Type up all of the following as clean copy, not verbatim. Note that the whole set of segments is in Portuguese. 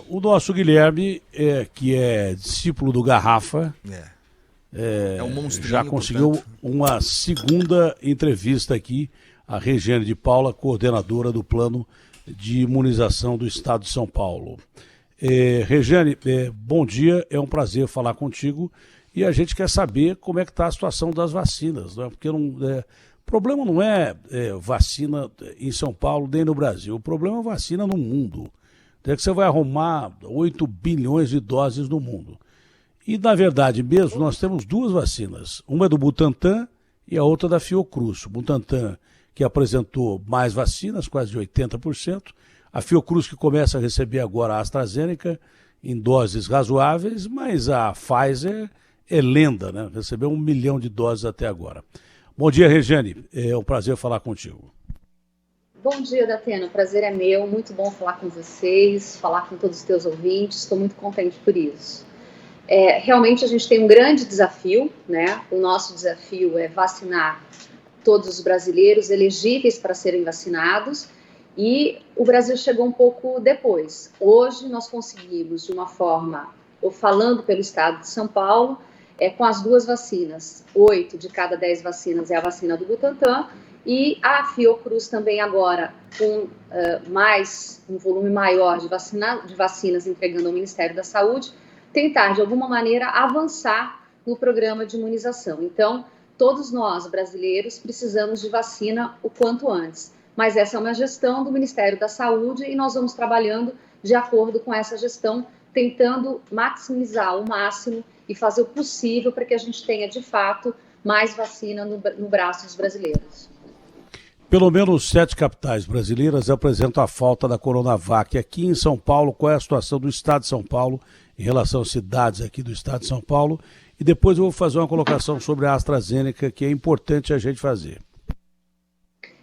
O nosso Guilherme, que é discípulo do Garrafa, É um monstrinho, já conseguiu portanto. uma segunda entrevista aqui, a Regiane de Paula, coordenadora do Plano de Imunização do Estado de São Paulo. Regiane, bom dia, é um prazer falar contigo e a gente quer saber como é que está a situação das vacinas, né? Porque o problema não é vacina em São Paulo nem no Brasil, o problema é vacina no mundo. É que você vai arrumar 8 bilhões de doses no mundo. E, na verdade mesmo, nós temos duas vacinas. Uma é do Butantan e a outra da Fiocruz. O Butantan, que apresentou mais vacinas, quase de 80%. A Fiocruz, que começa a receber agora a AstraZeneca em doses razoáveis, mas a Pfizer é lenda, né? Recebeu 1 milhão de doses até agora. Bom dia, Regiane. É um prazer falar contigo. Bom dia, Datena. O prazer é meu. Muito bom falar com vocês, falar com todos os teus ouvintes. Estou muito contente por isso. Realmente a gente tem um grande desafio, né? O nosso desafio é vacinar todos os brasileiros elegíveis para serem vacinados e o Brasil chegou um pouco depois. Hoje nós conseguimos, de uma forma, falando pelo estado de São Paulo, com as duas vacinas. 8 de cada 10 vacinas é a vacina do Butantan e a Fiocruz também agora com um volume maior de vacinas entregando ao Ministério da Saúde, tentar, de alguma maneira, avançar no programa de imunização. Então, todos nós, brasileiros, precisamos de vacina o quanto antes. Mas essa é uma gestão do Ministério da Saúde e nós vamos trabalhando de acordo com essa gestão, tentando maximizar ao máximo e fazer o possível para que a gente tenha, de fato, mais vacina no braço dos brasileiros. Pelo menos 7 capitais brasileiras apresentam a falta da Coronavac. Aqui em São Paulo, qual é a situação do estado de São Paulo em relação às cidades aqui do estado de São Paulo? E depois eu vou fazer uma colocação sobre a AstraZeneca, que é importante a gente fazer.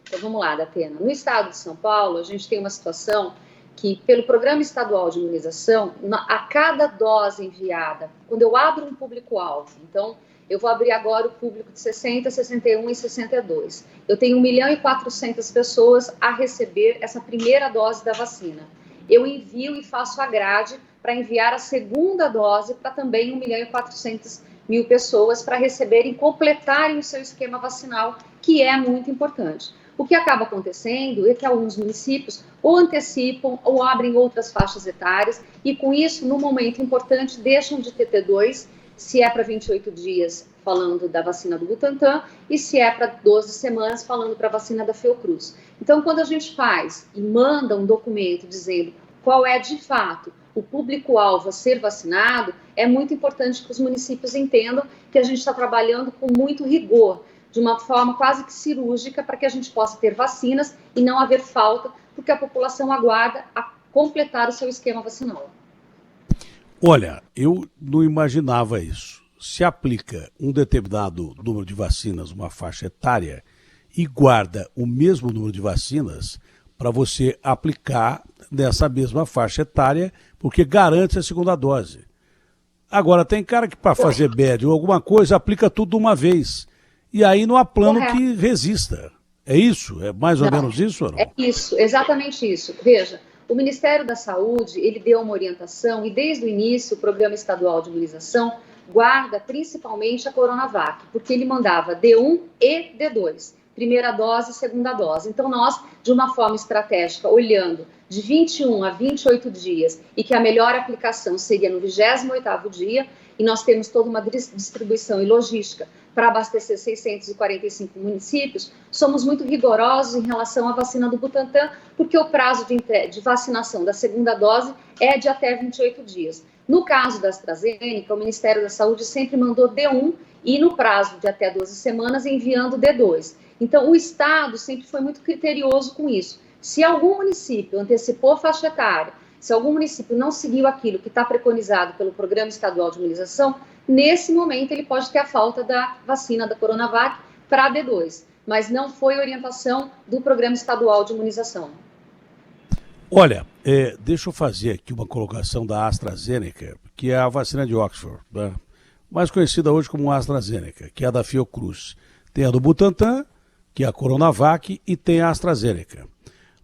Então vamos lá, Datena. No estado de São Paulo, a gente tem uma situação que, pelo Programa Estadual de Imunização, a cada dose enviada, quando eu abro um público-alvo, então eu vou abrir agora o público de 60, 61 e 62. Eu tenho 1.400.000 pessoas a receber essa primeira dose da vacina. Eu envio e faço a grade para enviar a segunda dose para também 1.400.000 pessoas para receberem, completarem o seu esquema vacinal, que é muito importante. O que acaba acontecendo é que alguns municípios ou antecipam ou abrem outras faixas etárias e, com isso, no momento importante, deixam de ter T2, se é para 28 dias, falando da vacina do Butantan, e se é para 12 semanas, falando para a vacina da Fiocruz. Então, quando a gente faz e manda um documento dizendo qual é, de fato, o público-alvo a ser vacinado, é muito importante que os municípios entendam que a gente está trabalhando com muito rigor, de uma forma quase que cirúrgica, para que a gente possa ter vacinas e não haver falta, porque a população aguarda a completar o seu esquema vacinal. Olha, eu não imaginava isso. Se aplica um determinado número de vacinas, uma faixa etária, e guarda o mesmo número de vacinas para você aplicar nessa mesma faixa etária, porque garante a segunda dose. Agora, tem cara que para fazer médio ou alguma coisa aplica tudo de uma vez. E aí não há plano que resista. É isso? É mais ou menos isso ou não? É isso, exatamente isso. Veja, o Ministério da Saúde, ele deu uma orientação e desde o início o Programa Estadual de Imunização guarda principalmente a Coronavac, porque ele mandava D1 e D2, primeira dose e segunda dose. Então nós, de uma forma estratégica, olhando de 21 a 28 dias e que a melhor aplicação seria no 28º dia, e nós temos toda uma distribuição e logística para abastecer 645 municípios, somos muito rigorosos em relação à vacina do Butantan, porque o prazo de vacinação da segunda dose é de até 28 dias. No caso da AstraZeneca, o Ministério da Saúde sempre mandou D1 e no prazo de até 12 semanas enviando D2. Então, o Estado sempre foi muito criterioso com isso. Se algum município antecipou a faixa etária, se algum município não seguiu aquilo que está preconizado pelo Programa Estadual de Imunização, nesse momento ele pode ter a falta da vacina da Coronavac para D2, mas não foi orientação do Programa Estadual de Imunização. Olha, deixa eu fazer aqui uma colocação da AstraZeneca, que é a vacina de Oxford, né? Mais conhecida hoje como AstraZeneca, que é a da Fiocruz. Tem a do Butantan, que é a Coronavac, e tem a AstraZeneca,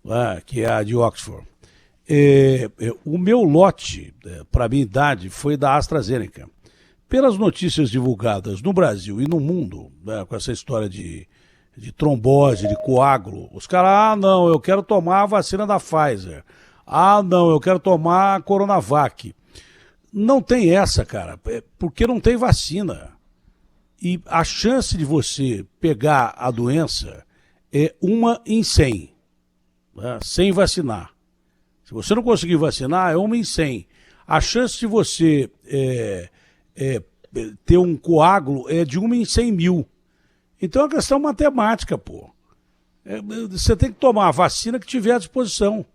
né, que é a de Oxford. O meu lote, para a minha idade, foi da AstraZeneca. Pelas notícias divulgadas no Brasil e no mundo, né, com essa história de trombose, de coágulo, os caras, não, eu quero tomar a vacina da Pfizer. Não, eu quero tomar a Coronavac. Não tem essa, cara, porque não tem vacina. E a chance de você pegar a doença é 1 em 100, né, sem vacinar. Se você não conseguir vacinar, é 1 em 100. A chance de você ter um coágulo é de 1 em 100 mil. Então é uma questão matemática, pô. Você tem que tomar a vacina que tiver à disposição.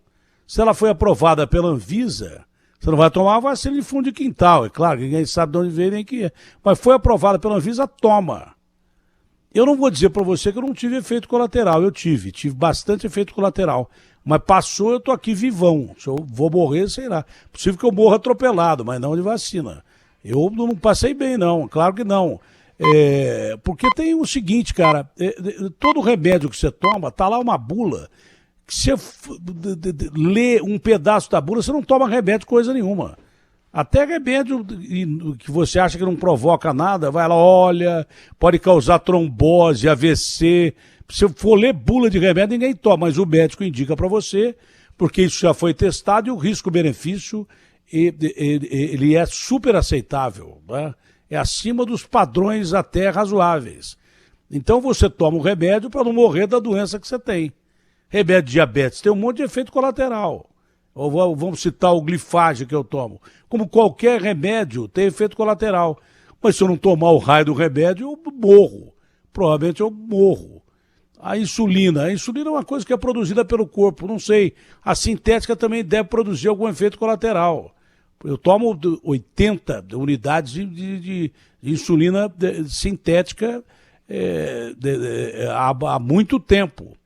Se ela foi aprovada pela Anvisa, você não vai tomar a vacina de fundo de quintal. É claro, ninguém sabe de onde veio nem que é. Mas foi aprovada pela Anvisa, toma. Eu não vou dizer para você que eu não tive efeito colateral. Eu tive bastante efeito colateral. Mas passou, eu tô aqui vivão. Se eu vou morrer, sei lá. Possível que eu morra atropelado, mas não de vacina. Eu não passei bem, não. Claro que não. Porque tem o seguinte, cara. Todo remédio que você toma, tá lá uma bula. Que você lê um pedaço da bula, você não toma remédio coisa nenhuma. Até remédio que você acha que não provoca nada, vai lá, olha, pode causar trombose, AVC. Se for ler bula de remédio, ninguém toma, mas o médico indica para você, porque isso já foi testado e o risco-benefício ele é super aceitável, né? É acima dos padrões até razoáveis. Então você toma um remédio para não morrer da doença que você tem. Remédio de diabetes tem um monte de efeito colateral. Ou vamos citar o glifage que eu tomo. Como qualquer remédio tem efeito colateral. Mas se eu não tomar o raio do remédio, eu morro. Provavelmente eu morro. A insulina é uma coisa que é produzida pelo corpo, não sei. A sintética também deve produzir algum efeito colateral. Eu tomo 80 unidades de insulina sintética há muito tempo.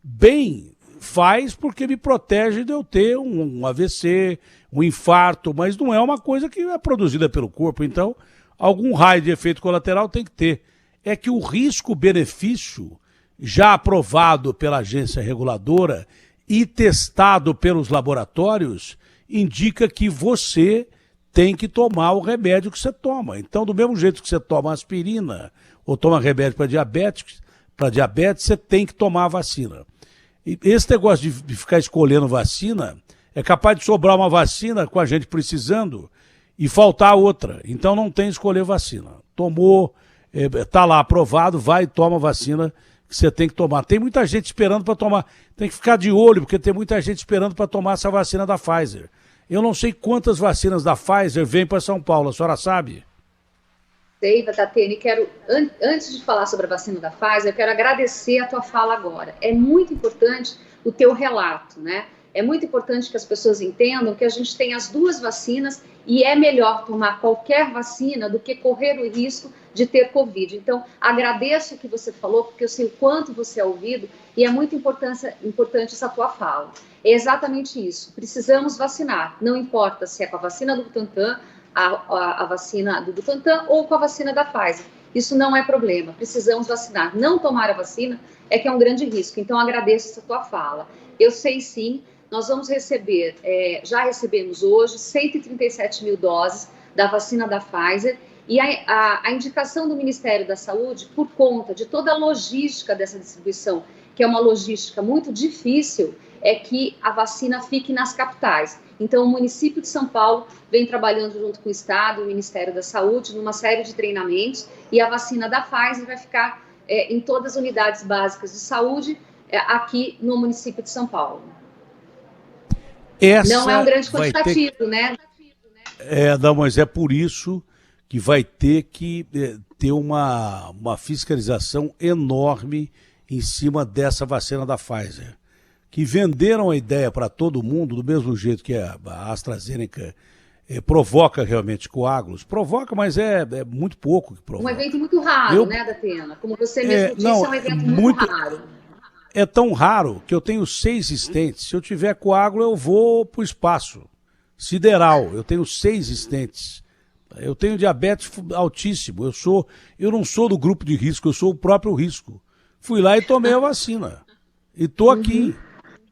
Bem, faz porque me protege de eu ter um AVC, um infarto, mas não é uma coisa que é produzida pelo corpo. Então, algum raio de efeito colateral tem que ter. É que o risco-benefício, já aprovado pela agência reguladora e testado pelos laboratórios, indica que você tem que tomar o remédio que você toma. Então, do mesmo jeito que você toma aspirina ou toma remédio para diabetes, você tem que tomar a vacina. E esse negócio de ficar escolhendo vacina, é capaz de sobrar uma vacina com a gente precisando e faltar outra. Então não tem que escolher vacina. Tomou, está lá aprovado, vai e toma a vacina que você tem que tomar. Tem muita gente esperando para tomar. Tem que ficar de olho, porque tem muita gente esperando para tomar essa vacina da Pfizer. Eu não sei quantas vacinas da Pfizer vêm para São Paulo, a senhora sabe? Sei, Tatene, antes de falar sobre a vacina da Pfizer, eu quero agradecer a tua fala agora. É muito importante o teu relato, né? É muito importante que as pessoas entendam que a gente tem as duas vacinas e é melhor tomar qualquer vacina do que correr o risco de ter Covid. Então, agradeço o que você falou, porque eu sei o quanto você é ouvido e é muito importante essa tua fala. É exatamente isso. Precisamos vacinar. Não importa se é com a vacina do Butantan, a vacina do Butantan ou com a vacina da Pfizer. Isso não é problema. Precisamos vacinar. Não tomar a vacina é que é um grande risco. Então, agradeço essa tua fala. Eu sei sim. Nós vamos receber, já recebemos hoje, 137 mil doses da vacina da Pfizer e a indicação do Ministério da Saúde, por conta de toda a logística dessa distribuição, que é uma logística muito difícil, é que a vacina fique nas capitais. Então, o município de São Paulo vem trabalhando junto com o Estado e o Ministério da Saúde numa série de treinamentos e a vacina da Pfizer vai ficar em todas as unidades básicas de saúde aqui no município de São Paulo. Não é um grande quantitativo, né? Não, mas é por isso que vai ter que ter uma fiscalização enorme em cima dessa vacina da Pfizer. Que venderam a ideia para todo mundo, do mesmo jeito que a AstraZeneca provoca realmente coágulos. Provoca, mas é muito pouco que provoca. Um evento muito raro, né, Datena? Como você mesmo disse, é um evento muito raro. É tão raro que eu tenho 6 stents. Se eu tiver coágulo, eu vou para o espaço sideral. Eu tenho 6 stents. Eu tenho diabetes altíssimo. Eu não sou do grupo de risco, eu sou o próprio risco. Fui lá e tomei a vacina. E estou aqui.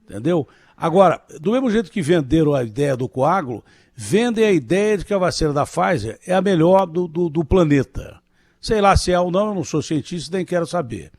Entendeu? Agora, do mesmo jeito que venderam a ideia do coágulo, vendem a ideia de que a vacina da Pfizer é a melhor do planeta. Sei lá se é ou não, eu não sou cientista, nem quero saber.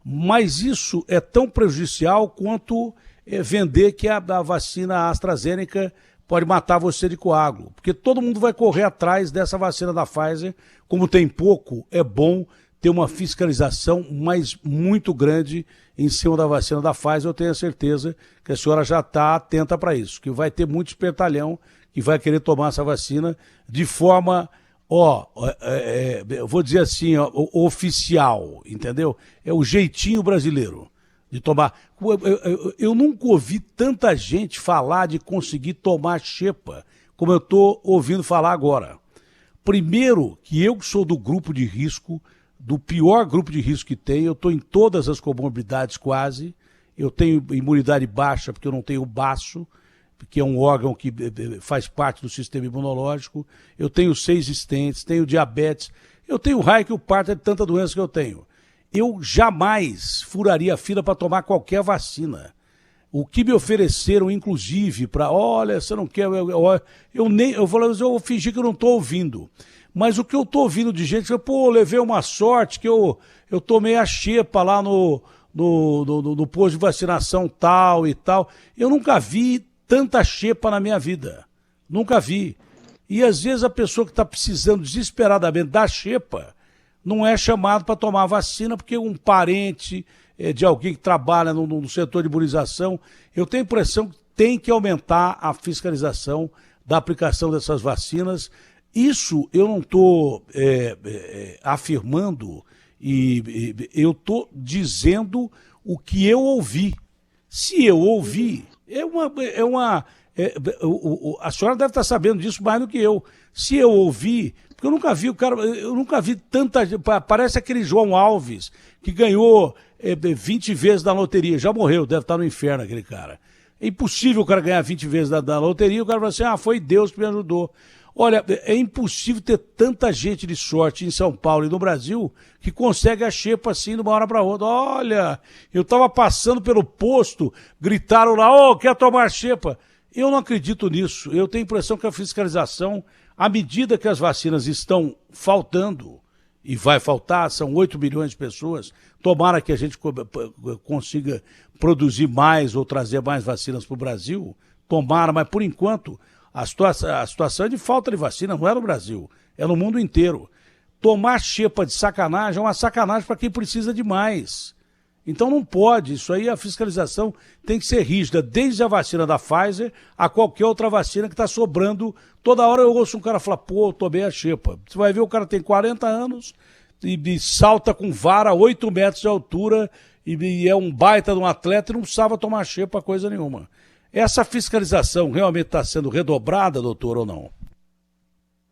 Mas isso é tão prejudicial quanto vender que a vacina AstraZeneca pode matar você de coágulo. Porque todo mundo vai correr atrás dessa vacina da Pfizer. Como tem pouco, é bom ter uma fiscalização mas muito grande em cima da vacina da Pfizer. Eu tenho a certeza que a senhora já está atenta para isso, que vai ter muito espertalhão que vai querer tomar essa vacina de forma, eu vou dizer assim, oficial, entendeu? É o jeitinho brasileiro de tomar. Eu nunca ouvi tanta gente falar de conseguir tomar xepa como eu estou ouvindo falar agora. Primeiro, que eu sou do grupo de risco, do pior grupo de risco que tem, eu estou em todas as comorbidades quase, eu tenho imunidade baixa porque eu não tenho baço, que é um órgão que faz parte do sistema imunológico, eu tenho 6 estentes, tenho diabetes, eu tenho raio que o parto de tanta doença que eu tenho. Eu jamais furaria a fila para tomar qualquer vacina. O que me ofereceram, inclusive, para, olha, você não quer, eu vou fingir que eu não estou ouvindo. Mas o que eu estou ouvindo de gente, eu levei uma sorte que eu tomei a xepa lá no posto de vacinação tal e tal. Eu nunca vi tanta xepa na minha vida. Nunca vi. E às vezes a pessoa que está precisando desesperadamente da xepa não é chamado para tomar a vacina porque um parente de alguém que trabalha no setor de imunização, eu tenho a impressão que tem que aumentar a fiscalização da aplicação dessas vacinas. Isso eu não estou afirmando, eu estou dizendo o que eu ouvi. Se eu ouvi, a senhora deve estar sabendo disso mais do que eu. Se eu ouvi, porque eu nunca vi tanta gente, parece aquele João Alves, que ganhou 20 vezes da loteria, já morreu, deve estar no inferno aquele cara. É impossível o cara ganhar 20 vezes da loteria, o cara fala assim, foi Deus que me ajudou. Olha, é impossível ter tanta gente de sorte em São Paulo e no Brasil que consegue a xepa assim de uma hora para outra. Olha, eu estava passando pelo posto, gritaram lá, quer tomar xepa? Eu não acredito nisso. Eu tenho a impressão que a fiscalização, à medida que as vacinas estão faltando, e vai faltar, são 8 milhões de pessoas, tomara que a gente consiga produzir mais ou trazer mais vacinas para o Brasil, tomara, mas por enquanto a situação é de falta de vacina, não é no Brasil, é no mundo inteiro. Tomar xepa de sacanagem é uma sacanagem para quem precisa de mais. Então não pode, isso aí a fiscalização tem que ser rígida, desde a vacina da Pfizer a qualquer outra vacina que está sobrando. Toda hora eu ouço um cara falar, eu tomei a xepa. Você vai ver, o cara tem 40 anos e salta com vara a 8 metros de altura e é um baita de um atleta e não precisava tomar xepa coisa nenhuma. Essa fiscalização realmente está sendo redobrada, doutor, ou não?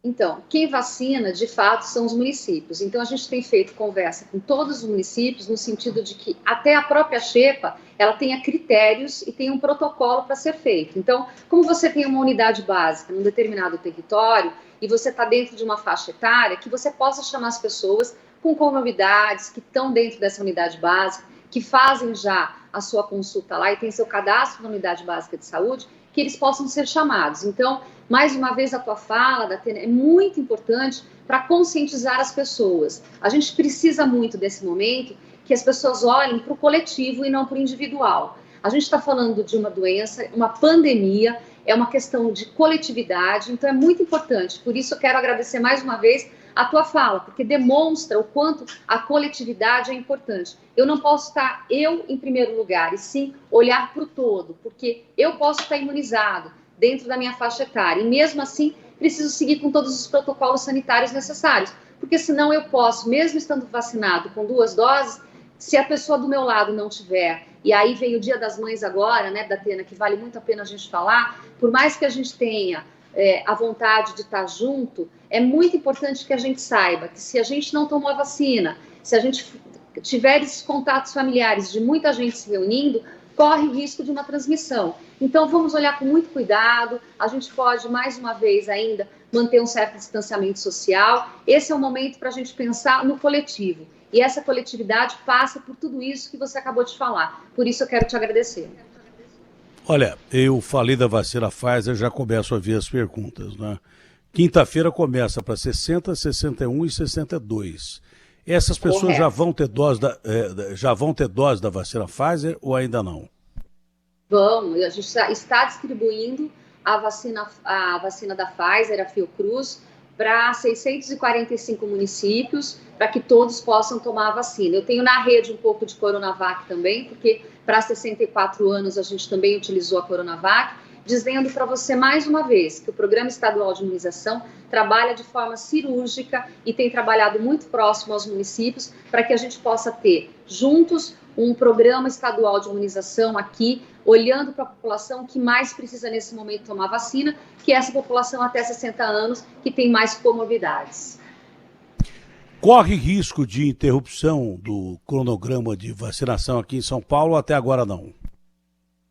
Então, quem vacina, de fato, são os municípios. Então, a gente tem feito conversa com todos os municípios, no sentido de que até a própria xepa, ela tenha critérios e tenha um protocolo para ser feito. Então, como você tem uma unidade básica num determinado território e você está dentro de uma faixa etária, que você possa chamar as pessoas com comorbidades, que estão dentro dessa unidade básica, que fazem já a sua consulta lá e tem seu cadastro na unidade básica de saúde, que eles possam ser chamados. Então, mais uma vez, a tua fala, Datena, é muito importante para conscientizar as pessoas. A gente precisa muito desse momento que as pessoas olhem para o coletivo e não para o individual. A gente está falando de uma doença, uma pandemia, é uma questão de coletividade, então é muito importante. Por isso eu quero agradecer mais uma vez a tua fala, porque demonstra o quanto a coletividade é importante. Eu não posso estar eu em primeiro lugar, e sim olhar para o todo, porque eu posso estar imunizado dentro da minha faixa etária, e mesmo assim preciso seguir com todos os protocolos sanitários necessários, porque senão eu posso, mesmo estando vacinado com 2 doses, se a pessoa do meu lado não tiver, e aí vem o Dia das Mães agora, né, Datena, que vale muito a pena a gente falar, por mais que a gente tenha a vontade de estar junto, é muito importante que a gente saiba que se a gente não tomou a vacina, se a gente tiver esses contatos familiares de muita gente se reunindo, corre o risco de uma transmissão. Então vamos olhar com muito cuidado, a gente pode mais uma vez ainda manter um certo distanciamento social, esse é o momento para a gente pensar no coletivo, e essa coletividade passa por tudo isso que você acabou de falar, por isso eu quero te agradecer. Olha, eu falei da vacina Pfizer, já começo a ver as perguntas, né? Quinta-feira começa para 60, 61 e 62. Essas pessoas já vão ter dose da vacina Pfizer ou ainda não? Vão, a gente está distribuindo a vacina da Pfizer, a Fiocruz, para 645 municípios, para que todos possam tomar a vacina. Eu tenho na rede um pouco de Coronavac também, porque para 64 anos a gente também utilizou a Coronavac, dizendo para você mais uma vez que o Programa Estadual de Imunização trabalha de forma cirúrgica e tem trabalhado muito próximo aos municípios para que a gente possa ter juntos um programa estadual de imunização aqui, olhando para a população que mais precisa nesse momento tomar vacina, que é essa população até 60 anos que tem mais comorbidades. Corre risco de interrupção do cronograma de vacinação aqui em São Paulo? Até agora não.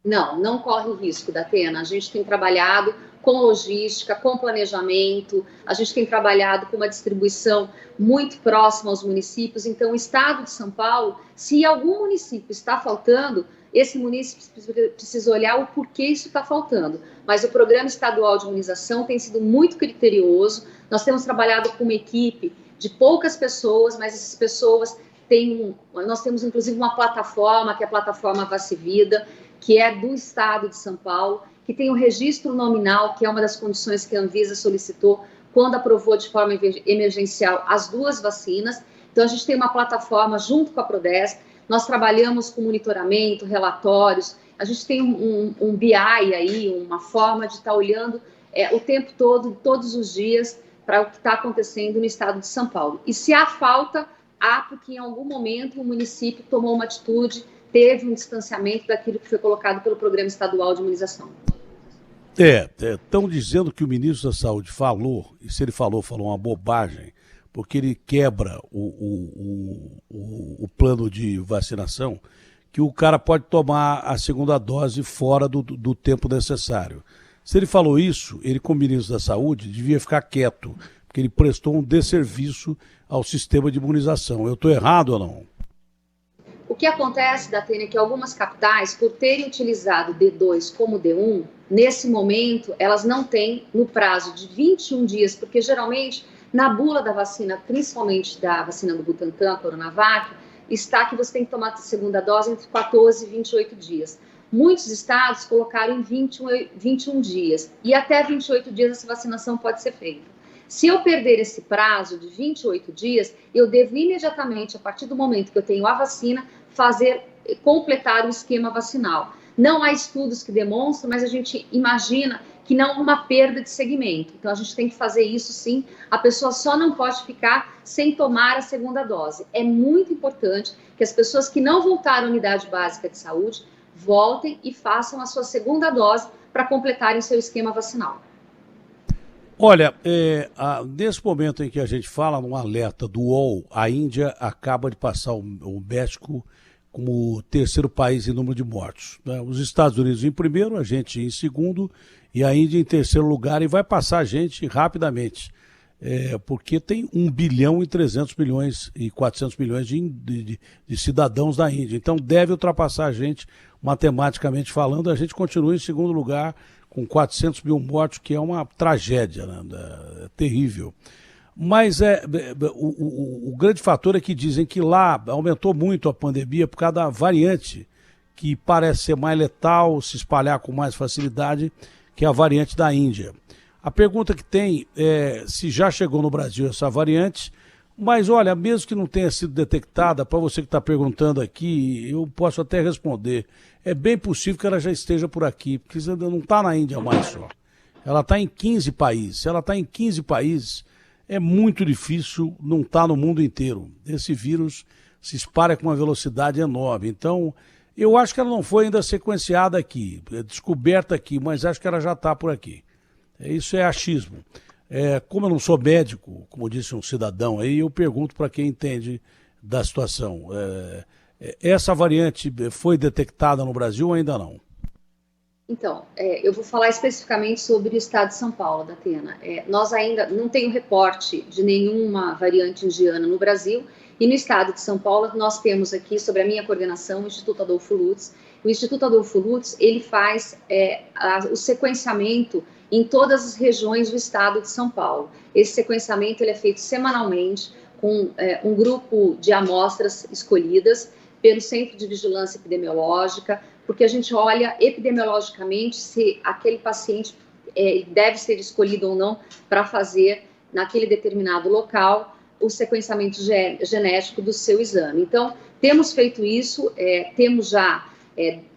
Não corre risco, Datena. A gente tem trabalhado com logística, com planejamento, a gente tem trabalhado com uma distribuição muito próxima aos municípios. Então, o Estado de São Paulo, se algum município está faltando, esse município precisa olhar o porquê isso está faltando. Mas o Programa Estadual de Imunização tem sido muito criterioso. Nós temos trabalhado com uma equipe de poucas pessoas, mas essas pessoas nós temos inclusive uma plataforma, que é a plataforma Vacivida, que é do Estado de São Paulo, que tem o registro nominal, que é uma das condições que a Anvisa solicitou quando aprovou de forma emergencial as duas vacinas. Então, a gente tem uma plataforma junto com a Prodesp, nós trabalhamos com monitoramento, relatórios, a gente tem um BI aí, uma forma de estar olhando o tempo todo, todos os dias, para o que está acontecendo no Estado de São Paulo. E se há falta, há porque em algum momento o município tomou uma atitude, teve um distanciamento daquilo que foi colocado pelo Programa Estadual de Imunização. Estão dizendo que o ministro da Saúde falou, e se ele falou uma bobagem, porque ele quebra o plano de vacinação, que o cara pode tomar a segunda dose fora do tempo necessário. Se ele falou isso, ele, como ministro da Saúde, devia ficar quieto, porque ele prestou um desserviço ao sistema de imunização. Eu estou errado ou não? O que acontece, Datena, é que algumas capitais, por terem utilizado D2 como D1, nesse momento, elas não têm no prazo de 21 dias, porque geralmente, na bula da vacina, principalmente da vacina do Butantan, a Coronavac, está que você tem que tomar a segunda dose entre 14 e 28 dias. Muitos estados colocaram em 21 dias, e até 28 dias essa vacinação pode ser feita. Se eu perder esse prazo de 28 dias, eu devo imediatamente, a partir do momento que eu tenho a vacina, completar o esquema vacinal. Não há estudos que demonstram, mas a gente imagina que não há uma perda de segmento. Então, a gente tem que fazer isso sim. A pessoa só não pode ficar sem tomar a segunda dose. É muito importante que as pessoas que não voltaram à unidade básica de saúde voltem e façam a sua segunda dose para completarem seu esquema vacinal. Olha, nesse momento em que a gente fala num alerta do UOL, a Índia acaba de passar o México como o terceiro país em número de mortos, né? Os Estados Unidos em primeiro, a gente em segundo e a Índia em terceiro lugar, e vai passar a gente rapidamente, porque tem 1 bilhão e 300 milhões e 400 milhões de cidadãos da Índia. Então deve ultrapassar a gente, matematicamente falando. A gente continua em segundo lugar com 400 mil mortos, que é uma tragédia, né? É terrível. Mas o grande fator é que dizem que lá aumentou muito a pandemia por causa da variante, que parece ser mais letal, se espalhar com mais facilidade, que é a variante da Índia. A pergunta que tem é se já chegou no Brasil essa variante, mas olha, mesmo que não tenha sido detectada, para você que está perguntando aqui, eu posso até responder. É bem possível que ela já esteja por aqui, porque ainda não está na Índia mais só. Ela está em 15 países. Se ela está em 15 países, é muito difícil não estar no mundo inteiro. Esse vírus se espalha com uma velocidade enorme. Então, eu acho que ela não foi ainda sequenciada aqui, descoberta aqui, mas acho que ela já está por aqui. Isso é achismo. Como eu não sou médico, como disse um cidadão aí, eu pergunto para quem entende da situação. Essa variante foi detectada no Brasil ou ainda não? Então, eu vou falar especificamente sobre o estado de São Paulo, Datena. Nós ainda não temos reporte de nenhuma variante indiana no Brasil, e no estado de São Paulo nós temos aqui, sob a minha coordenação, o Instituto Adolfo Lutz, o Instituto Adolfo Lutz, ele faz o sequenciamento em todas as regiões do estado de São Paulo. Esse sequenciamento ele é feito semanalmente com um grupo de amostras escolhidas pelo Centro de Vigilância Epidemiológica, porque a gente olha epidemiologicamente se aquele paciente deve ser escolhido ou não para fazer naquele determinado local o sequenciamento genético do seu exame. Então, temos feito isso, temos já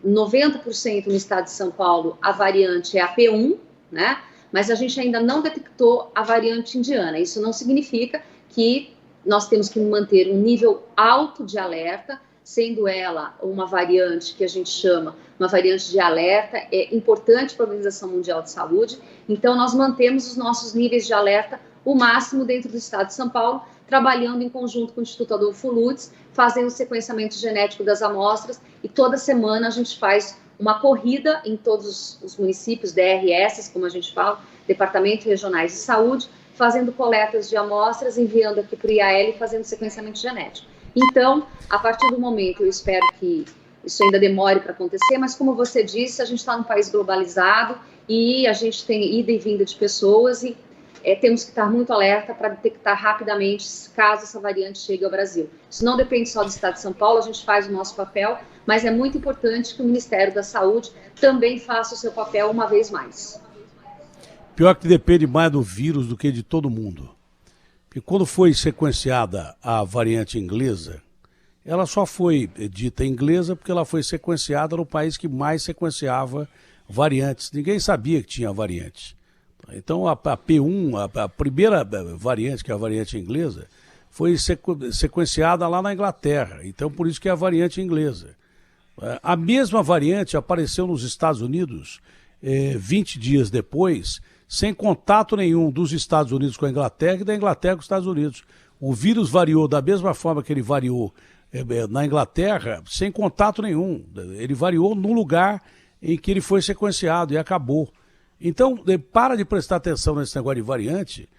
90% no estado de São Paulo, a variante é a P1, né? Mas a gente ainda não detectou a variante indiana. Isso não significa que nós temos que manter um nível alto de alerta, sendo ela uma variante que a gente chama uma variante de alerta, é importante para a Organização Mundial de Saúde. Então, nós mantemos os nossos níveis de alerta o máximo dentro do estado de São Paulo, trabalhando em conjunto com o Instituto Adolfo Lutz, fazendo o sequenciamento genético das amostras, e toda semana a gente faz uma corrida em todos os municípios, DRS, como a gente fala, Departamentos Regionais de Saúde, fazendo coletas de amostras, enviando aqui para o IAL e fazendo sequenciamento genético. Então, a partir do momento, eu espero que isso ainda demore para acontecer, mas como você disse, a gente está num país globalizado e a gente tem ida e vinda de pessoas e temos que estar muito alerta para detectar rapidamente caso essa variante chegue ao Brasil. Isso não depende só do estado de São Paulo, a gente faz o nosso papel, mas é muito importante que o Ministério da Saúde também faça o seu papel uma vez mais. Pior que depende mais do vírus do que de todo mundo. Porque quando foi sequenciada a variante inglesa, ela só foi dita inglesa porque ela foi sequenciada no país que mais sequenciava variantes. Ninguém sabia que tinha variante. Então a P1, a primeira variante, que é a variante inglesa, foi sequenciada lá na Inglaterra. Então por isso que é a variante inglesa. A mesma variante apareceu nos Estados Unidos 20 dias depois, sem contato nenhum dos Estados Unidos com a Inglaterra e da Inglaterra com os Estados Unidos. O vírus variou da mesma forma que ele variou na Inglaterra, sem contato nenhum. Ele variou no lugar em que ele foi sequenciado e acabou. Então, para de prestar atenção nesse negócio de variante.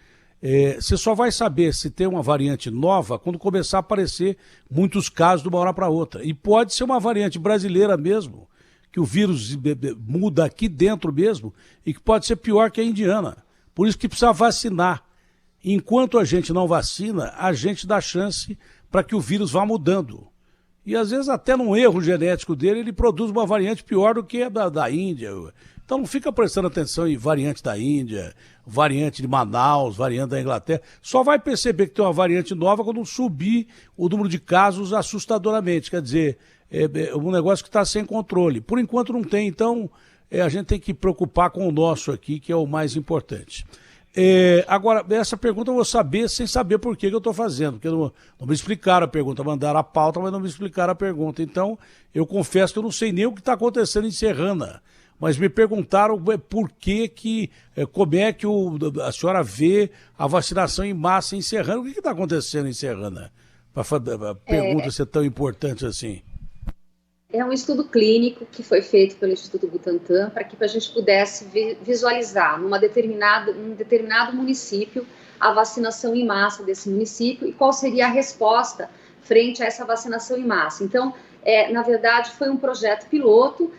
Você só vai saber se tem uma variante nova quando começar a aparecer muitos casos de uma hora para outra. E pode ser uma variante brasileira mesmo, que o vírus muda aqui dentro mesmo e que pode ser pior que a indiana. Por isso que precisa vacinar. Enquanto a gente não vacina, a gente dá chance para que o vírus vá mudando. E às vezes até num erro genético dele, ele produz uma variante pior do que a da Índia. Então não fica prestando atenção em variante da Índia, variante de Manaus, variante da Inglaterra. Só vai perceber que tem uma variante nova quando subir o número de casos assustadoramente. Quer dizer, é um negócio que está sem controle. Por enquanto não tem, então a gente tem que preocupar com o nosso aqui, que é o mais importante. Agora, essa pergunta eu vou saber sem saber por que eu estou fazendo, porque não me explicaram a pergunta, mandaram a pauta, mas não me explicaram a pergunta. Então, eu confesso que eu não sei nem o que está acontecendo em Serrana, mas me perguntaram por que como é que a senhora vê a vacinação em massa em Serrana. O que está acontecendo em Serrana? Para a pergunta ser tão importante assim. É um estudo clínico que foi feito pelo Instituto Butantan para que a gente pudesse visualizar num determinado município a vacinação em massa desse município e qual seria a resposta frente a essa vacinação em massa. Então, na verdade, foi um projeto piloto,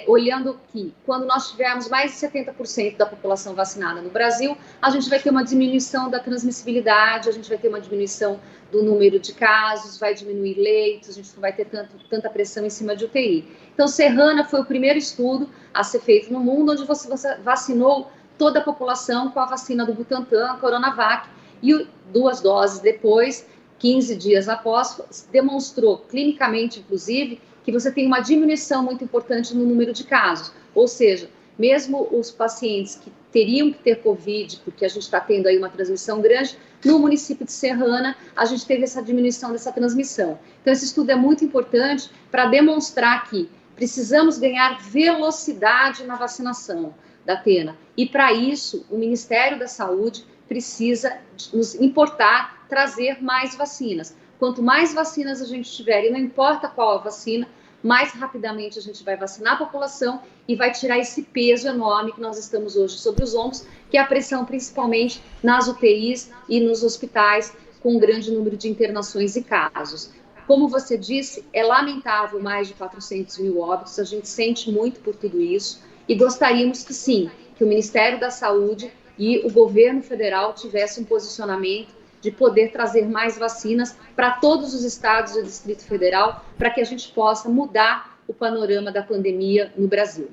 olhando que quando nós tivermos mais de 70% da população vacinada no Brasil, a gente vai ter uma diminuição da transmissibilidade, a gente vai ter uma diminuição do número de casos, vai diminuir leitos, a gente não vai ter tanta pressão em cima de UTI. Então, Serrana foi o primeiro estudo a ser feito no mundo, onde você vacinou toda a população com a vacina do Butantan, a Coronavac, e 2 doses depois, 15 dias após, demonstrou clinicamente, inclusive, que você tem uma diminuição muito importante no número de casos. Ou seja, mesmo os pacientes que teriam que ter Covid, porque a gente está tendo aí uma transmissão grande, no município de Serrana, a gente teve essa diminuição dessa transmissão. Então, esse estudo é muito importante para demonstrar que precisamos ganhar velocidade na vacinação da Atena. E, para isso, o Ministério da Saúde precisa nos importar, trazer mais vacinas. Quanto mais vacinas a gente tiver, e não importa qual a vacina, mais rapidamente a gente vai vacinar a população e vai tirar esse peso enorme que nós estamos hoje sobre os ombros, que é a pressão principalmente nas UTIs e nos hospitais, com um grande número de internações e casos. Como você disse, é lamentável mais de 400 mil óbitos, a gente sente muito por tudo isso e gostaríamos que sim, que o Ministério da Saúde e o governo federal tivessem um posicionamento de poder trazer mais vacinas para todos os estados do Distrito Federal, para que a gente possa mudar o panorama da pandemia no Brasil.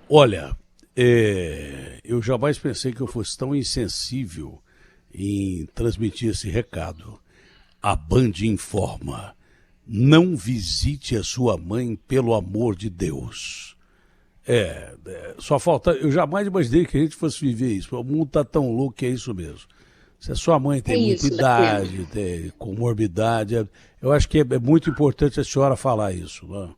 Olha, eu jamais pensei que eu fosse tão insensível em transmitir esse recado. A Band informa: não visite a sua mãe, pelo amor de Deus. Só falta... Eu jamais imaginei que a gente fosse viver isso. O mundo está tão louco que é isso mesmo. Se a sua mãe tem muita idade, tem comorbidade, eu acho que é muito importante a senhora falar isso, né?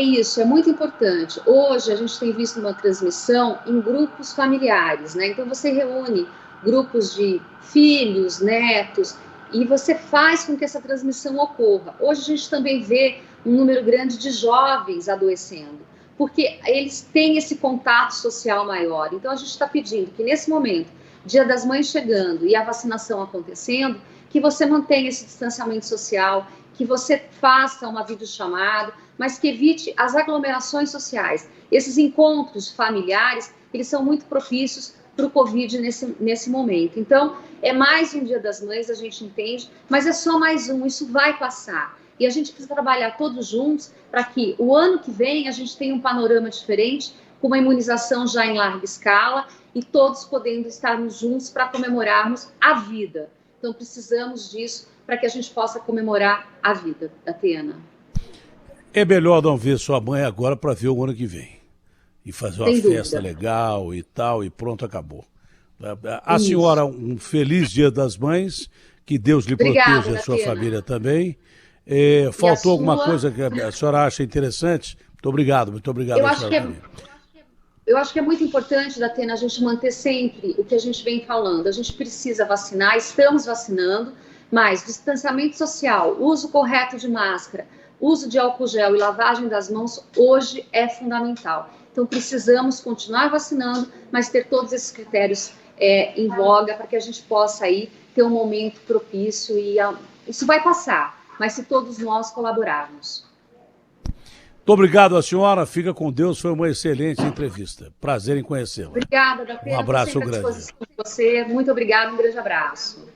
Isso, é muito importante. Hoje a gente tem visto uma transmissão em grupos familiares, né? Então você reúne grupos de filhos, netos, e você faz com que essa transmissão ocorra. Hoje a gente também vê um número grande de jovens adoecendo, porque eles têm esse contato social maior. Então a gente está pedindo que nesse momento, Dia das Mães chegando e a vacinação acontecendo, que você mantenha esse distanciamento social, que você faça uma videochamada, mas que evite as aglomerações sociais. Esses encontros familiares, eles são muito propícios para o Covid nesse momento. Então, é mais um Dia das Mães, a gente entende, mas é só mais um, isso vai passar. E a gente precisa trabalhar todos juntos para que o ano que vem a gente tenha um panorama diferente, com uma imunização já em larga escala e todos podendo estarmos juntos para comemorarmos a vida. Então, precisamos disso para que a gente possa comemorar a vida, Atena. É melhor não ver sua mãe agora para ver o ano que vem. E fazer uma festa legal e tal, e pronto, acabou. A senhora, um feliz Dia das Mães, que Deus lhe proteja e a sua família também. Faltou alguma coisa que a senhora acha interessante? Muito obrigado. Eu acho que é muito importante, Datena, a gente manter sempre o que a gente vem falando. A gente precisa vacinar, estamos vacinando, mas distanciamento social, uso correto de máscara, uso de álcool gel e lavagem das mãos hoje é fundamental. Então precisamos continuar vacinando, mas ter todos esses critérios em voga para que a gente possa aí ter um momento propício e isso vai passar, mas se todos nós colaborarmos. Muito obrigado à senhora, fica com Deus, foi uma excelente entrevista. Prazer em conhecê-la. Obrigada, Datena. Um abraço grande. Você. Muito obrigada, um grande abraço.